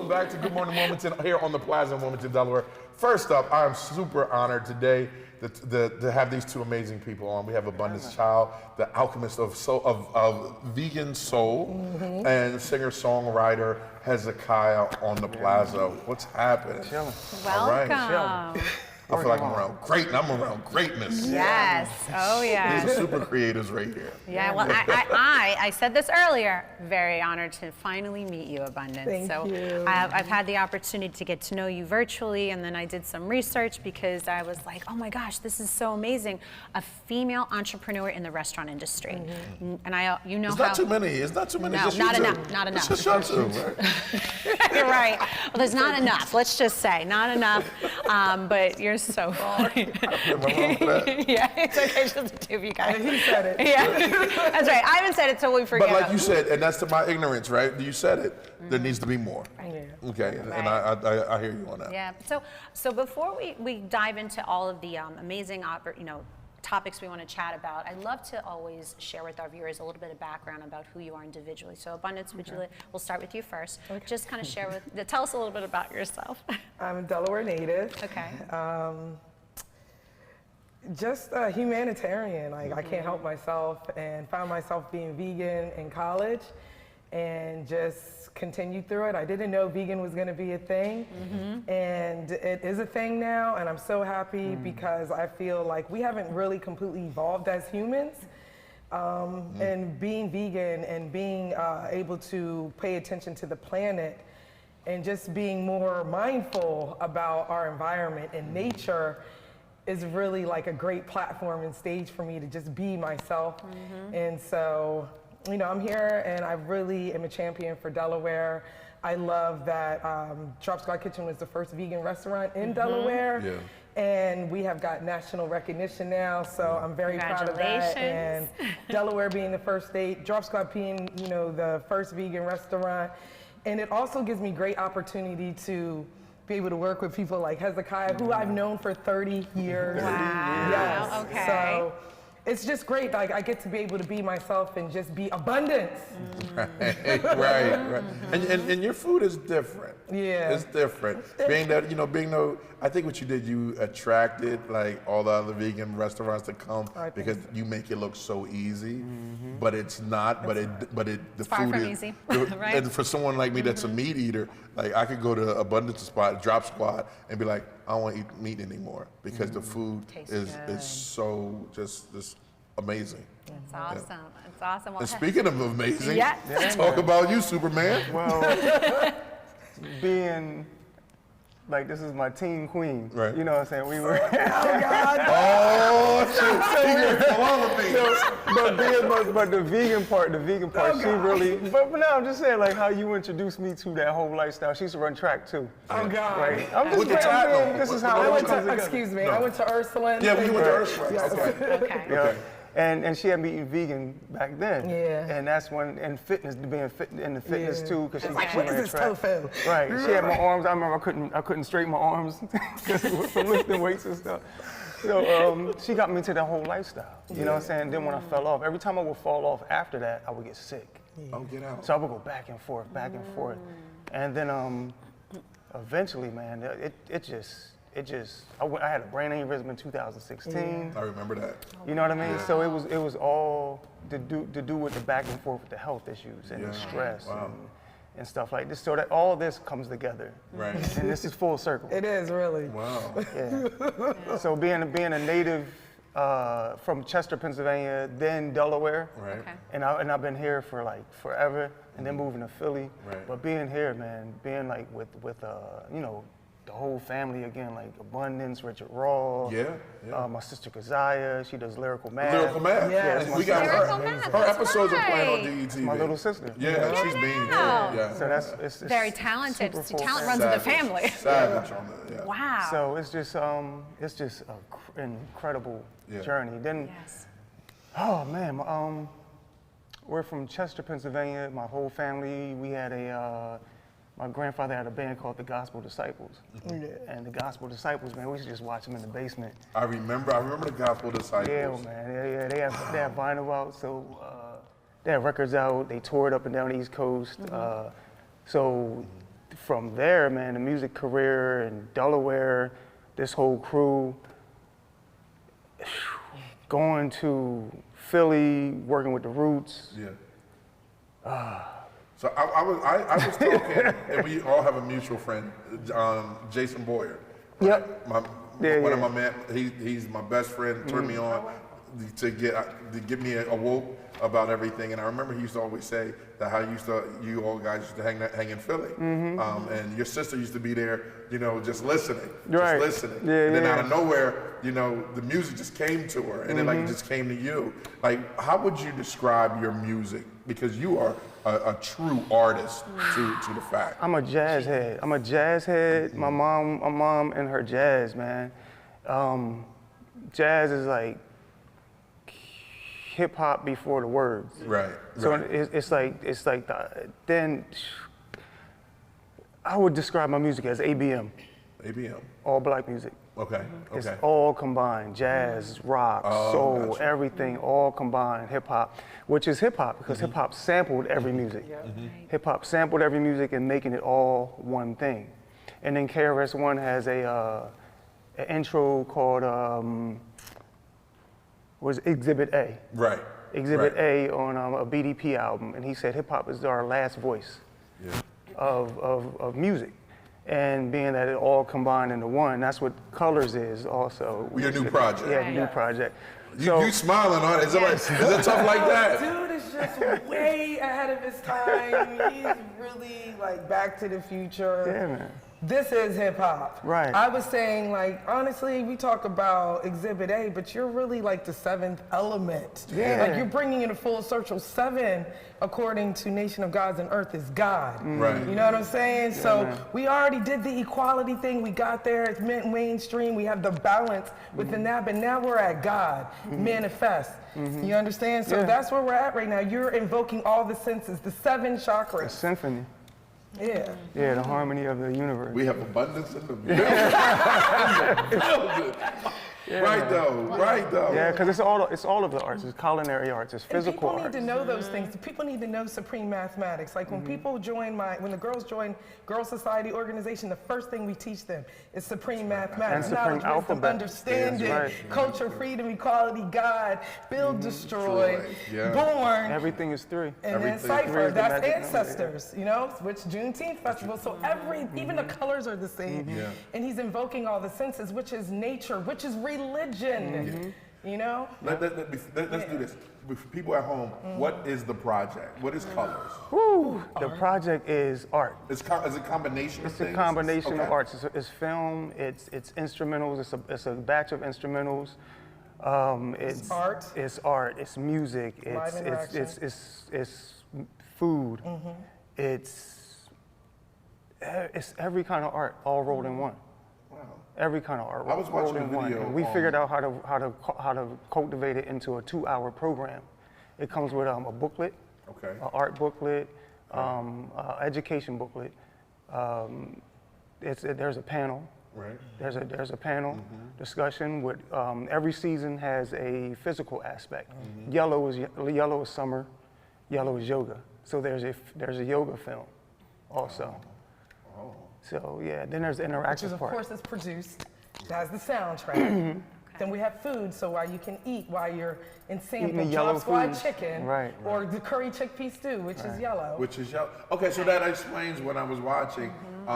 back to Good Morning Wilmington here on the Plaza in Wilmington, Delaware. First up, I'm super honored today to have these two amazing people on. We have Abundance Child, the alchemist of vegan soul, and singer-songwriter Hezekiah on the Plaza. What's happening? Welcome. All right. I feel like I'm around greatness. Yes. Oh, yeah. These are super creators right here. Yeah, well, I said this earlier, very honored to finally meet you, Abundance. Thank you. I've had the opportunity to get to know you virtually, and then I did some research because I was like, oh my gosh, this is so amazing. A female entrepreneur in the restaurant industry. And It's not too many. It's not too many. No, not enough. Not enough. It's just y'all two, right? You're right. Well, there's not enough. Let's just say, not enough. But you're so funny. Am I wrong for that? Yeah, it's okay, just the two of you guys. He said it. Yeah, that's right. I haven't said it till we forget. But like you said, and that's to my ignorance, right? You said it. There needs to be more. Yeah. Okay, and I hear you on that. Yeah. So before we dive into all of the amazing topics we want to chat about, I'd love to always share with our viewers a little bit of background about who you are individually. So Abundance, we'll start with you first. Okay. Just kind of tell us a little bit about yourself. I'm a Delaware native. Okay. Just a humanitarian. Like I can't help myself, and found myself being vegan in college, and just continued through it. I didn't know vegan was going to be a thing, and it is a thing now, and I'm so happy because I feel like we haven't really completely evolved as humans. And being vegan and being able to pay attention to the planet and just being more mindful about our environment and nature is really like a great platform and stage for me to just be myself. And so, I'm here and I really am a champion for Delaware. I love that Drop Squad Kitchen was the first vegan restaurant in Delaware. Yeah. And we have got national recognition now, so I'm very proud of that. And Delaware being the first state, Drop Squad being, the first vegan restaurant. And it also gives me great opportunity to be able to work with people like Hezekiah, who I've known for 30 years. Wow. Yes. Okay. So it's just great. Like I get to be able to be myself and just be abundance. Right. And your food is different. Yeah. It's different. I think what you did, you attracted like all the other vegan restaurants to come because you make it look so easy, but it's not. The far food from is easy, right? And for someone like me that's a meat eater, like I could go to Abundance Spot, Drop Squad, and be like, I don't want to eat meat anymore because the food is so just amazing. It's awesome. It's awesome. Well, And speaking of amazing, Yes. about you, Superman. Well, being like this is my teen queen. Right. You know what I'm saying? We were. But the vegan part, she really. But no, I'm just saying like how you introduced me to that whole lifestyle. She used to run track too. Oh God. Right. I'm just saying this is how it comes together. Excuse me. I went to Ursuline. Yeah, we went to Ursuline. Yes. Okay. Yeah. And she had me eating vegan back then. Yeah. And that's when, and fitness, being fit in the fitness too, because she Like, what is this tofu? Right. She had my arms. I remember I couldn't straighten my arms because from lifting weights and stuff. So she got me into that whole lifestyle. You know what I'm saying? Then when I fell off, every time I would fall off after that, I would get sick. Oh, get out. So I would go back and forth. And then eventually, man, I had a brain aneurysm in 2016. I remember that. You know what I mean? Yeah. So it was all to do with the back and forth with the health issues and the stress and stuff like this. So that all of this comes together. Right. And this is full circle. It is really. Wow. Yeah. So being a native from Chester, Pennsylvania, then Delaware. Right. Okay. And I've been here for like forever, and then moving to Philly. Right. But being here, man, being like with the whole family again, like Abundance, Richard Raw. Yeah. My sister Keziah, she does lyrical math. Lyrical math. Yeah, We got Lyrical her. math, Her that's episodes are playing on right. DETV. My little sister. Yeah, she's mean. Wow. Yeah. So it's Very talented. super full Talent family. runs in the family. Savage on that. Yeah. Wow. So it's just an incredible journey. Then, Yes. oh man, we're from Chester, Pennsylvania. My whole family. We had my grandfather had a band called the Gospel Disciples. And the Gospel Disciples, man, we used to just watch them in the basement. I remember the Gospel Disciples. Yeah, man. They have vinyl out, so they have records out. They toured up and down the East Coast. So from there, man, the music career in Delaware, this whole crew, going to Philly, working with the Roots. Yeah. So I was talking, and we all have a mutual friend, Jason Boyer. Yep. One of my man, he's my best friend. Turned me on to get me awoke about everything. And I remember he used to always say that how you all guys used to hang in Philly, and your sister used to be there, just listening, right. just listening. Yeah, and then out of nowhere, the music just came to her, and then it just came to you. Like, how would you describe your music? Because you are a true artist to the fact. I'm a jazz head. My mom and her jazz, man. Jazz is like hip hop before the words. Right. So right. it's like then I would describe my music as ABM. ABM. All black music. Okay. It's Okay. all combined, jazz, rock, soul, gotcha. everything, all combined, hip hop, which is hip hop because hip hop sampled every music. Hip hop sampled every music and making it all one thing. And then KRS-One has an intro called was Exhibit A. Right. Exhibit right. A on a BDP album, and he said hip hop is our last voice of music. And being that it all combined into one, that's what Colors is also. Your new project. Yeah, new project. You smiling on it. Is it tough like that? Dude is just way ahead of his time. He's really like Back to the Future. Yeah, man. This is hip hop. Right. I was saying, like, honestly, we talk about Exhibit A, but you're really like the seventh element. Yeah. Like, you're bringing in a full circle. 7, according to Nation of Gods and Earth, is God. Right. You know what I'm saying? Yeah, So man. we already did the equality thing. We got there. It's mainstream. We have the balance within that, but now we're at God, manifest. You understand? So Yeah. that's where we're at right now. You're invoking all the senses, the 7 A chakras. symphony. Yeah. Yeah, the harmony of the universe. We have abundance in the building. Right though. Yeah, because it's all of the arts. It's culinary arts. It's And physical people arts. need to know those things. People need to know supreme mathematics. Like when people join when the girls join Girl Society organization, the first thing we teach them is supreme mathematics, And supreme knowledge, wisdom, alphabet. understanding, That's right. culture, freedom, equality, God, build, destroy, Yeah. born, Everything is 3. and then Everything. cipher. Three is the That's magic number, ancestors, which Juneteenth festival. So even the colors are the same. Yeah. And he's invoking all the senses, which is nature, which is religion. Let's do this. For people at home, what is the project? What is Colors? Woo! The project is art. Is it a combination of It's a things? combination of Okay. arts. It's film. It's instrumentals. It's a batch of instrumentals. It's art. It's art. It's music. Live interaction. It's food. It's every kind of art all rolled in one. Wow. Every kind of art I was watching rolled in a one. video And we on- figured out how to cultivate it into a 2-hour program. It comes with a booklet, Okay. an art booklet, education booklet. There's a panel. Right. There's a panel discussion with every season has a physical aspect. Yellow is summer, yellow is yoga. So there's a yoga film also. Oh. So yeah, then there's the Which interactive is, of part. course, is produced. It has the soundtrack. Then we have food, so while you can eat while you're in sample, Eating the yellow drop squad foods. chicken, Right. or the curry chickpea stew, which is yellow. Which is yellow. Okay, so that explains when I was watching.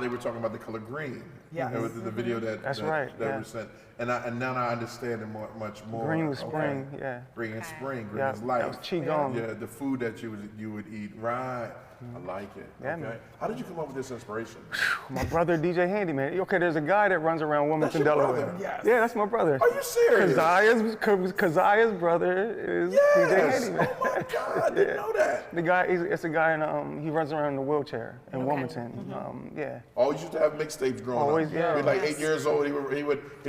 They were talking about the color green. Yes. It was the video that That's that, right, that yeah. was sent, and now I understand it much more. Green was Okay. spring, yeah. Green is spring. Green Yeah, is life. that was qigong. Yeah, the food that you would eat. Right. I like it. Yeah, okay. man. How did you come up with this inspiration? My brother, DJ Handyman. Okay, there's a guy that runs around Wilmington, your Delaware. brother? Yes. Yeah, that's my brother. Are you serious? Kaziah's brother is DJ Yes. Handyman. Oh my God, I didn't know that. The guy, it's a guy, and he runs around in a wheelchair in Wilmington. Yeah. Always used to have mixtapes growing Always, up. yeah. He was like 8 years old. He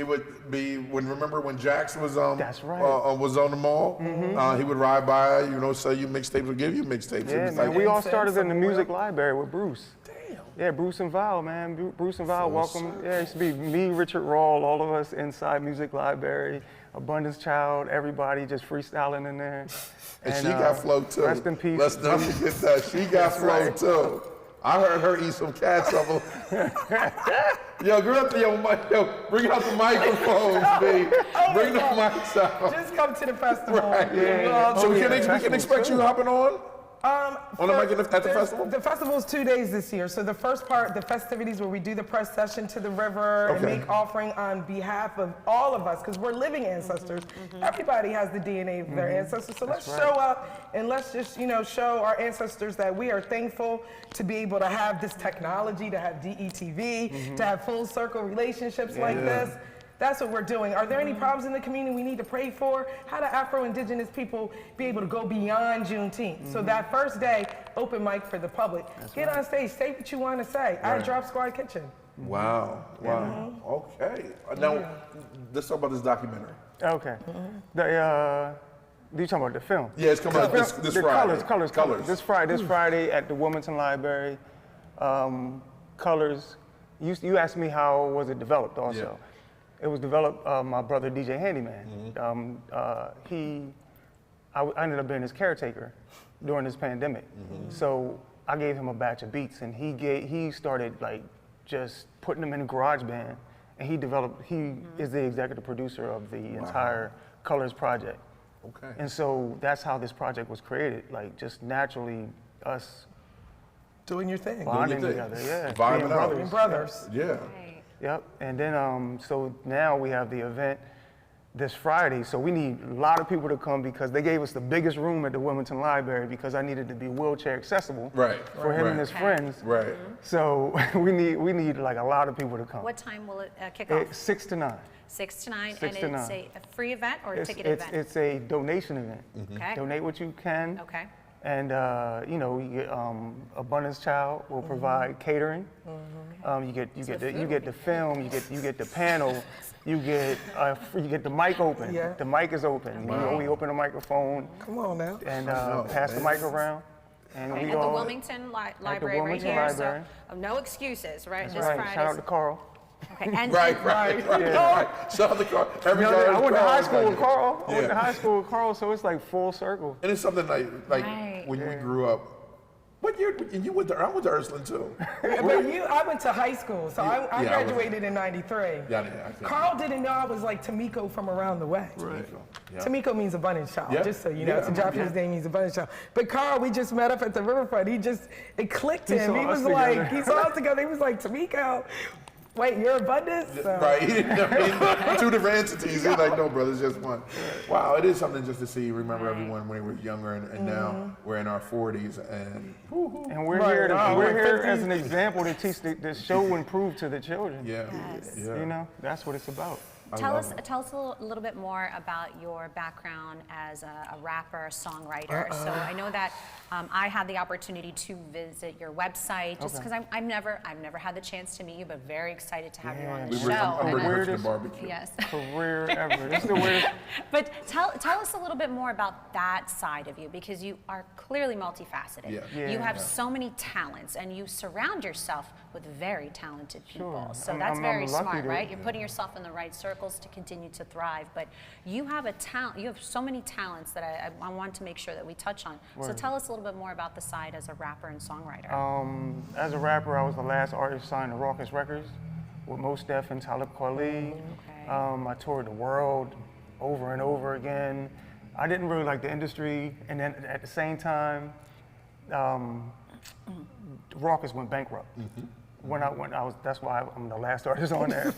would be remember when Jax was That's right. was on the mall. He would ride by, sell you mixtapes or give you mixtapes. It Yeah, was man. like, We all Incense started in the and music oil. library with Bruce. damn. Yeah, Bruce and Val, man. Bruce and Val, Full welcome. circle. Yeah, it used to be me, Richard Rawl, all of us inside Music Library, Abundance Child, everybody just freestyling in there. And she got flow too. Rest in peace. Let's not forget that. She got That's flow right. too. I heard her eat some cat truffle. Yo, girl, bring out the microphones, babe. Bring the mics out. Just come to the festival. Right. Yeah. So we can expect you hopping on? On the mic at the festival? The festival's 2 days this year. So the first part, the festivities where we do the procession to the river and make offering on behalf of all of us, because we're living ancestors. Everybody has the DNA of their ancestors. So let's show up and let's just, show our ancestors that we are thankful to be able to have this technology, to have DETV, to have full circle relationships like this. That's what we're doing. Are there any problems in the community we need to pray for? How do Afro-Indigenous people be able to go beyond Juneteenth? So that first day, open mic for the public. Get on stage, say what you want to say. I Drop Squad Kitchen. Wow. Okay. Now, let's talk about this documentary. Okay. You talking about the film? Yeah, it's coming out this Friday. Colors. This Friday at the Wilmington Library. Colors. You asked me how was it developed also. Yeah. It was developed, my brother DJ Handyman. I ended up being his caretaker during this pandemic. So I gave him a batch of beats and he started like just putting them in a garage band and he is the executive producer of the entire Colors project. Okay. And so that's how this project was created, like just naturally us Doing your thing. bonding together, yeah. Vibing out. Being brothers. Yeah. Yep, and then so now we have the event this Friday, so we need a lot of people to come because they gave us the biggest room at the Wilmington Library because I needed to be wheelchair accessible for him and his friends. Right. So we need like a lot of people to come. What time will it kick off? 6 to 9. 6 to 9, 6 and to it's 9. a free event or a ticketed event? It's a donation event. Okay. Donate what you can. Okay. And you get Abundance Child will provide catering. You get the film. You get the panel. You get the mic open. Yeah. The mic is open. We open the microphone Come on now. and pass the mic around. And At we the all Wilmington Library Wilmington right here. Library. So no excuses, right? That's Just right. Fridays. Shout out to Carl. Okay. And Right. Shout out to Carl. Every guy I went to high school with Carl. I went to high school with Carl, so it's like full circle. And it's something like Right. when we grew up. What year? And you went to? I went to Ursuline too. But I went to high school, so I graduated in '93. Yeah. Carl didn't know I was like Tamiko from around the way. Right. Yeah. Tamiko means abundant child, Yeah. just so you know. It's a Japanese name, means abundant child. But Carl, we just met up at the riverfront. It clicked him. He was like, he saw us together. He was like, Tamiko, wait, you're abundance? So. Right. He didn't know. Two different entities. He's like, no, brother, it's just one. Wow, it is something just to see. Remember everyone when we were younger, and now we're in our 40s, and And we're here as an example to teach to show and prove to the children. yeah. You know, that's what it's about. Tell us a little bit more about your background as a rapper, a songwriter. So I know that I had the opportunity to visit your website just because I've never had the chance to meet you, but very excited to have you on the show. I'm bringing her to the Weirdest- barbecue. Yes. Career ever. This is the weirdest. But tell us a little bit more about that side of you because you are clearly multifaceted. Yeah. You have so many talents and you surround yourself with very talented people. Sure. So I'm that's very lucky smart, to- right? You're putting yourself in the right circles to continue to thrive. But you have a talent. You have so many talents that I want to make sure that we touch on. So tell us a little bit more about the side as a rapper and songwriter. As a rapper, I was the last artist signed to Raucous Records with Mos Def and Talib Kweli. Okay. I toured the world over and over again. I didn't really like the industry, and then at the same time, Raucous went bankrupt. That's why I'm the last artist on there.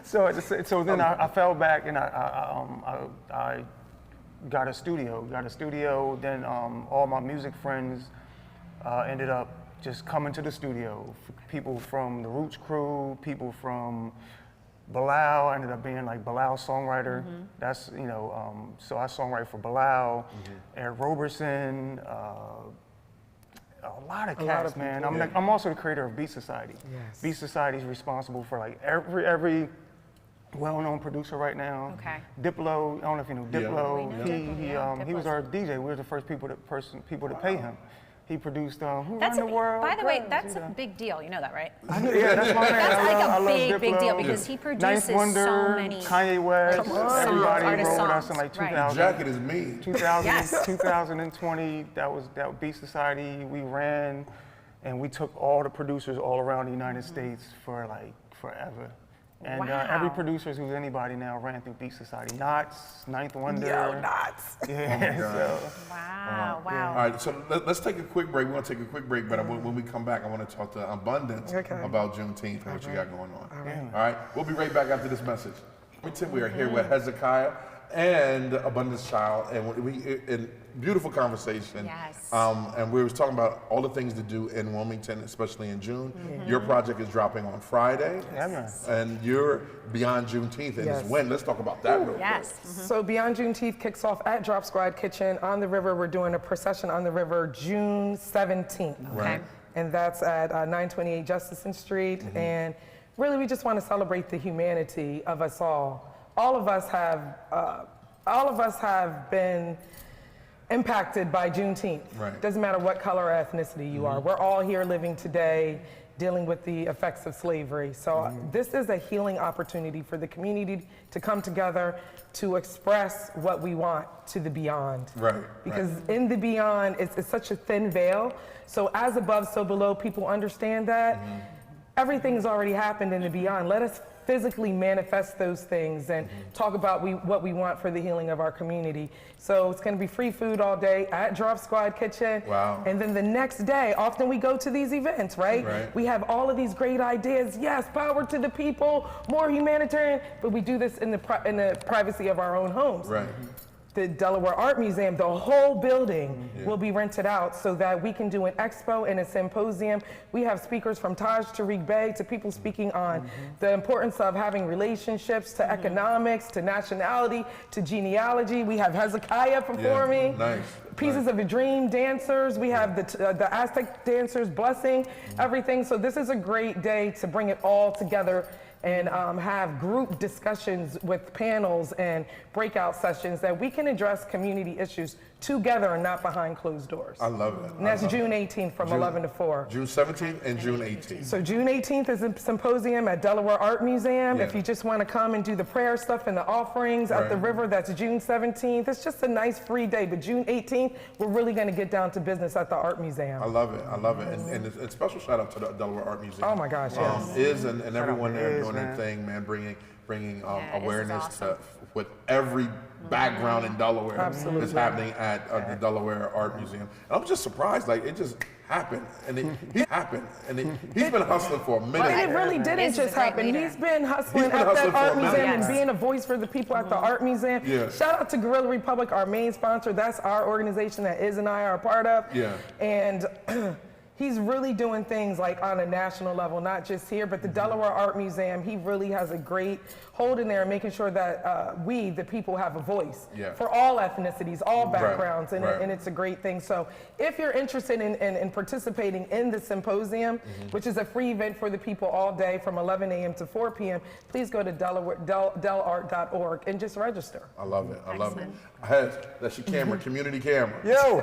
So then I fell back and I got a studio. Then all my music friends ended up just coming to the studio. People from the Roots crew, people from Bilal, ended up being like Bilal's songwriter. That's, so I songwrite for Bilal, Eric Roberson, a lot of cats, man. I'm also the creator of Beat Society. Yes. Beat Society is responsible for like every well-known producer right now. Okay. Diplo, I don't know if you know Diplo. We know Diplo, He was our DJ. We were the first people to pay him. He produced Who That's Run the World. by the way, Girls, that's a big deal. You know that, right? Yeah, that's my man. That's I like love a big Diplo. deal because he produces Ninth Wonder, so many Kanye West, everybody artist wrote with us songs. in like Right. 2000. Jacket is mean. 2000, Yes. 2020, that was Beat Society. We ran and we took all the producers all around the United States for like forever. And every Wow. producer who's anybody now ran through Beat Society. Knots, Ninth Wonder. Yo, nuts. Yeah, so. Wow, All wow. right, so let's take a quick break. We're gonna take a quick break, but when we come back, I want to talk to Abundance Okay. about Juneteenth and what you got going on. Yeah. All right, we'll be right back after this message. We are here with Hezekiah and Abundance Child, and in beautiful conversation. Yes. And we was talking about all the things to do in Wilmington, especially in June. Your project is dropping on Friday. Yeah, man. And you're Beyond Juneteenth, and Yes. it's when. Let's talk about that real quick. Yes. So Beyond Juneteenth kicks off at Drop Squad Kitchen on the river. We're doing a procession on the river June 17th. Right. And that's at 928 Jefferson Street. And really, we just want to celebrate the humanity of us all. All of us have been impacted by Juneteenth. Right. Doesn't matter what color or ethnicity you are. We're all here living today, dealing with the effects of slavery. So this is a healing opportunity for the community to come together to express what we want to the beyond. Right. Because in the beyond, it's such a thin veil. So as above, so below, people understand that. Everything's already happened in the beyond. Let us physically manifest those things and talk about what we want for the healing of our community. So it's going to be free food all day at Drop Squad Kitchen. Wow. And then the next day, often we go to these events, right? Right. We have all of these great ideas. Yes, power to the people, more humanitarian, but we do this in the privacy of our own homes. Right. The Delaware Art Museum, the whole building will be rented out so that we can do an expo and a symposium. We have speakers from Taj Tariq Bey to people speaking on the importance of having relationships, to economics, to nationality, to genealogy. We have Hezekiah performing. Nice. Pieces of a Dream dancers. We have the Aztec dancers blessing everything. So this is a great day to bring it all together and have group discussions with panels and breakout sessions that we can address community issues together and not behind closed doors. I love it. And that's June 18th from 11 to 4. June 17th and June 18th. So June 18th is a symposium at Delaware Art Museum. Yeah. If you just want to come and do the prayer stuff and the offerings at the Right. river, that's June 17th. It's just a nice free day. But June 18th, we're really going to get down to business at the Art Museum. I love it. I love it. And a special shout out to the Delaware Art Museum. Oh my gosh, yes. And everyone to there Iz, doing their man. thing, man, bringing Yeah, Iz is awareness awesome. to what every background in Delaware is Absolutely. happening at the Delaware Art Museum. And I'm just surprised, like it just happened, and he's been hustling for a minute. And it really didn't Iz is a just great happen. leader. He's been hustling He's been at hustling that art for a minute. museum and Yes. being a voice for the people at the art museum. Yeah. Shout out to Guerrilla Republic, our main sponsor. That's our organization that Iz and I are a part of. Yeah. And he's really doing things like on a national level, not just here, but the Delaware Art Museum, he really has a great hold in there, making sure that we, the people, have a voice Yeah. for all ethnicities, all Right, backgrounds, and, right. and it's a great thing. So if you're interested in participating in the symposium, which is a free event for the people all day from 11 a.m. to 4 p.m., please go to delart.org and just register. I love it. I love it. Excellent. Hez, that's your camera, community camera. Yo,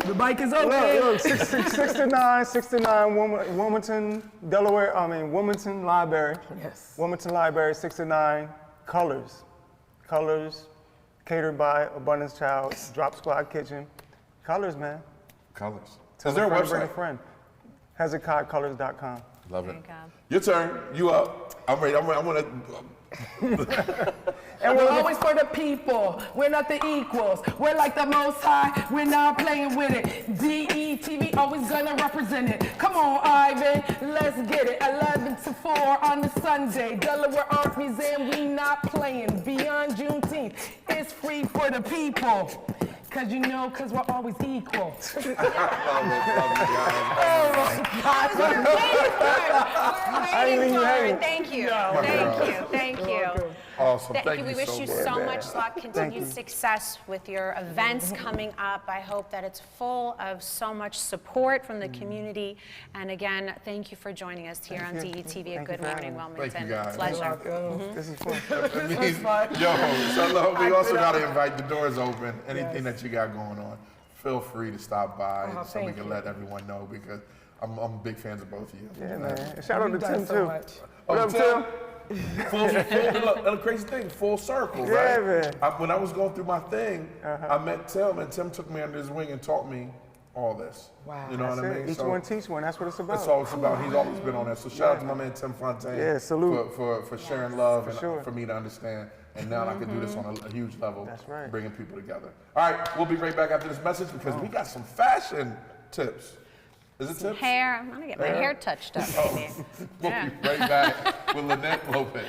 The mic is open. look, 69 Wilmington, Delaware, Wilmington Library. Yes. Wilmington Library, 69 Colors. Colors, catered by Abundance Child, Drop Squad Kitchen. Colors, man. Colors. Tell Is there a friend to bring website? a friend. HezekiahColors.com. Love There it. you go. Your turn. You up. I'm ready. I'm gonna. And we're always for the people. We're not the equals. We're like the Most High. We're not playing with it. DETV always gonna represent it. Come on, Ivan, let's get it. 11 to 4 on the Sunday. Delaware Art Museum, we not playing. Beyond Juneteenth, it's free for the people. Cause we're always equal. Love it, guys. Oh my God. We're waiting for it. Thank you. Thank you. Awesome. Thank you. We so wish you much. so much luck, continued success with your events coming up. I hope that it's full of so much support from the community. And again, thank you for joining us here on DETV. A Thank you Good for Morning having me. Wilmington. Thank you, guys. Pleasure. This is fun. So look, we also got to invite the doors open. Anything that you got going on, feel free to stop by Oh, so we thank can you. let everyone know because I'm big fans of both of you. Yeah, man. And shout out to You've done Tim, so too. much. What up, Tim? Full, the crazy thing, full circle, Yeah, right? man. When I was going through my thing, I met Tim, and Tim took me under his wing and taught me all this. Wow. You know what I That's mean? it. Each one teach one. That's what it's about. That's all it's about. He's always been on that. So shout out to my man Tim Fontaine. Yeah, salute. For sharing love and sure. for me to understand. And now I can do this on a huge level. That's right. Bringing people together. All right, we'll be right back after this message because we got some fashion tips. Is it tips? Hair. I'm gonna get my hair touched up, baby. We'll be right back with Lynette Lopez.